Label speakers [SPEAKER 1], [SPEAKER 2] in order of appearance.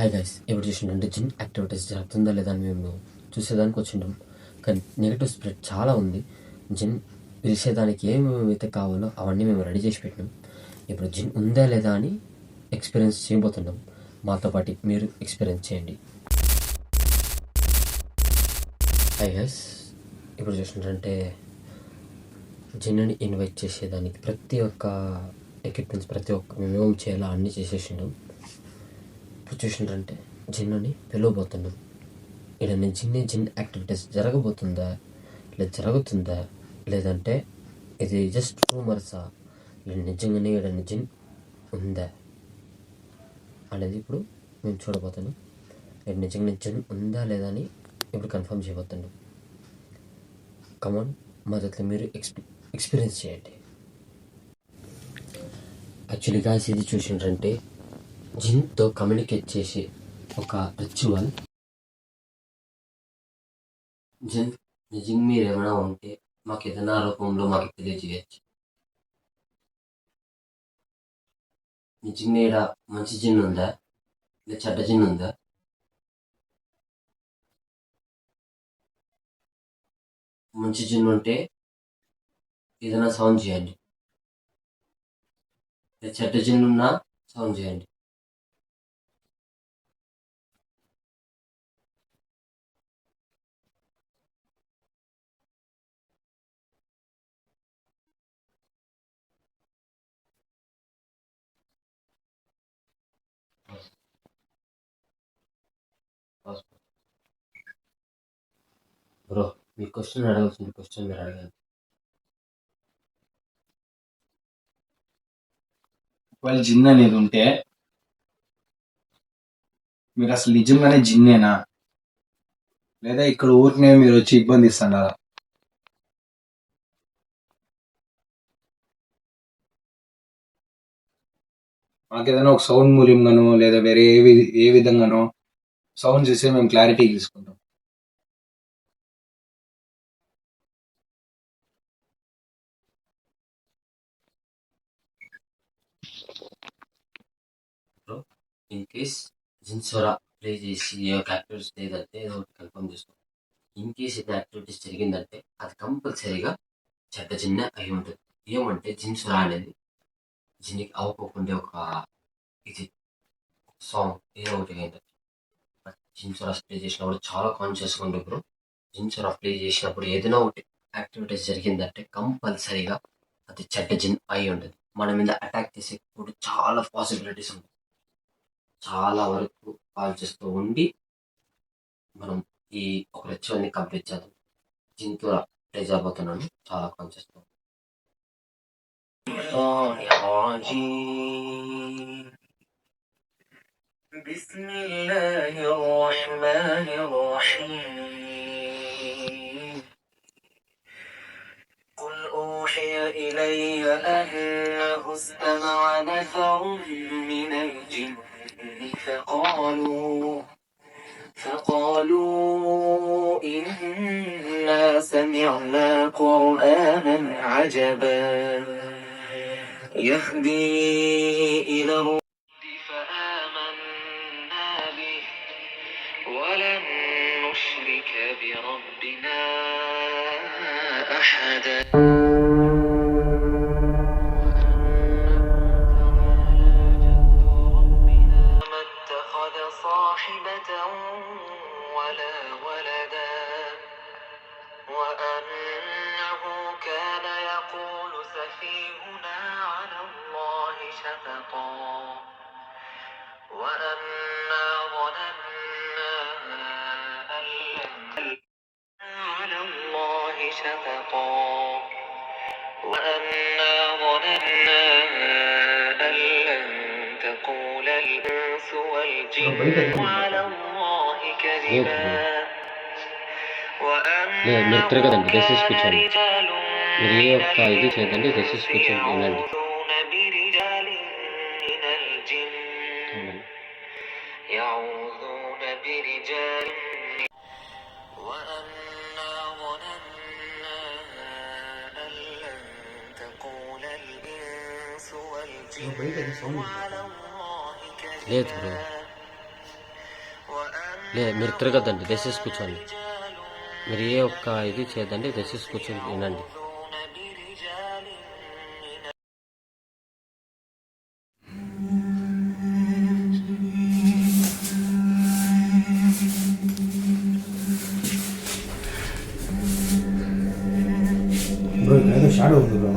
[SPEAKER 1] Hi guys, ఎప్పుడు చూసిండే జిన్ activities జరుగుతుందా లేదా అని మేము చూసేదానికి వచ్చింటాం. కానీ నెగిటివ్ స్ప్రెడ్ చాలా ఉంది. జిన్ పిలిచేదానికి ఏమేమైతే కావాలో అవన్నీ మేము రెడీ చేసి పెట్టినాం. ఇప్పుడు జిన్ ఉందా లేదా అని ఎక్స్పీరియన్స్ చేయబోతున్నాం. మాతో పాటు మీరు ఎక్స్పీరియన్స్ చేయండి. హాయ్ గైస్, ఇప్పుడు చూసినట్టే జిన్ని ఇన్వైట్ చేసేదానికి ప్రతి ఒక్క ఎక్విప్మెంట్స్ ప్రతి ఒక్క మేము చేయాలో అన్నీ చేసేసిండాం. ఇప్పుడు చూసినారంటే జిన్నుని పిలవబోతున్నాం. ఇక్కడ జిన్ యాక్టివిటీస్ జరగబోతుందా లేదా జరుగుతుందా లేదంటే ఇది జస్ట్ రూమర్సా లేదా నిజంగానే ఇక్కడ జిన్ ఉందా అనేది ఇప్పుడు మేము చూడబోతున్నాం. ఇక్కడ నిజంగా జిన్ ఉందా లేదా అని ఇప్పుడు కన్ఫర్మ్ చేయబోతున్నాం. కమాన్, మొదట్లో మీరు ఎక్స్పీరియన్స్ చేయండి. యాక్చువల్లీ గాయ్స్, ఇది చూసినారంటే జిన్తో కమ్యూనికేట్ చేసే ఒక రిచువల్. జిన్ నిజంగా మీరు ఏమైనా ఉంటే మాకు ఏదైనా రూపంలో మాకు తెలియజేయచ్చు. నిజంగా ఇక్కడ మంచి జిన్ ఉందా లేదా చెడ్డ జిన్ ఉందా? మంచి జిన్ ఉంటే ఏదైనా సౌండ్ చేయండి. లేదా చెడ్డ జిన్ ఉన్నా సౌండ్ చేయండి. బ్రో, మీ క్వశ్చన్ అడగాల్సిన క్వశ్చన్ మీరు అడగండి.
[SPEAKER 2] ఒకవేళ జిన్ అనేది ఉంటే మీరు అసలు నిజంగానే జిన్నేనా లేదా ఇక్కడ ఊరినే మీరు వచ్చి ఇబ్బంది ఇస్తున్నారా? మాకేదైనా ఒక సౌండ్ మూల్యంగానో లేదా వేరే ఏ విధంగానో సౌండ్ చేస్తే మేము క్లారిటీ తీసుకుంటాం.
[SPEAKER 1] ఇన్ కేస్ జిన్సోరా ప్లే చేసి ఏ ఒక యాక్టివిటీస్ లేదంటే ఏదో ఒకటి కన్ఫర్మ్ చేసుకో. ఇన్ కేస్ ఇది యాక్టివిటీస్ జరిగిందంటే అది కంపల్సరీగా చెడ్డ జిన్నే అయి ఉంటుంది. ఏమంటే జిన్సోరా అనేది జిన్నికి అవ్వకోకుండా ఒక ఇది సాంగ్ ఏదో ఒకటి అయింది. జిన్సోరా ప్లే చేసినప్పుడు చాలా కాన్షియస్గా ఉంటుంది బ్రో. జిన్సోరా ప్లే చేసినప్పుడు ఏదైనా ఒకటి యాక్టివిటీస్ జరిగిందంటే కంపల్సరీగా అది చెడ్డ జిన్ అయి ఉంటుంది. మన మీద అటాక్ చేసేప్పుడు చాలా పాసిబిలిటీస్ ఉంటాయి. చాలా వరకు కాల్ చేస్తూ ఉండి మనం ఈ ఒక రిచువల్ని కంప్లీట్ చేద్దాం. జిన్తో ప్లే చేయబోతున్నాను, చాలా కాల్ చేస్తాం. بسم الله الرحمن الرحيم قل أوحي إلي أنه استمع نفر من الجن فقالوا إنا سمعنا قرآنا عجبا يهدي إلى الرشد فآمنا به ولن نشرك بربنا أحدا. ما اتخذ صاحبة ولا ولدا وأنه كان يقول سفيهنا على الله شفقا وأنا ظننا أن لن على الله شفقا وأنا ظننا أن لن تقول الإنس والجن على الله كذبا وأنه كان رجال يعوذون برجال من الجن وأنا ظننا أن لن تقول الإنس والجن على الله كذبا లేదు మీరు తిరగద్దండి, దయచేసి కూర్చోండి. మీరు ఏ ఒక్క ఇది చేయదండి, దయచేసి కూర్చొని వినండి.
[SPEAKER 3] బ్రో ఇక్కడ ఏదో షాడో ఉంది బ్రో.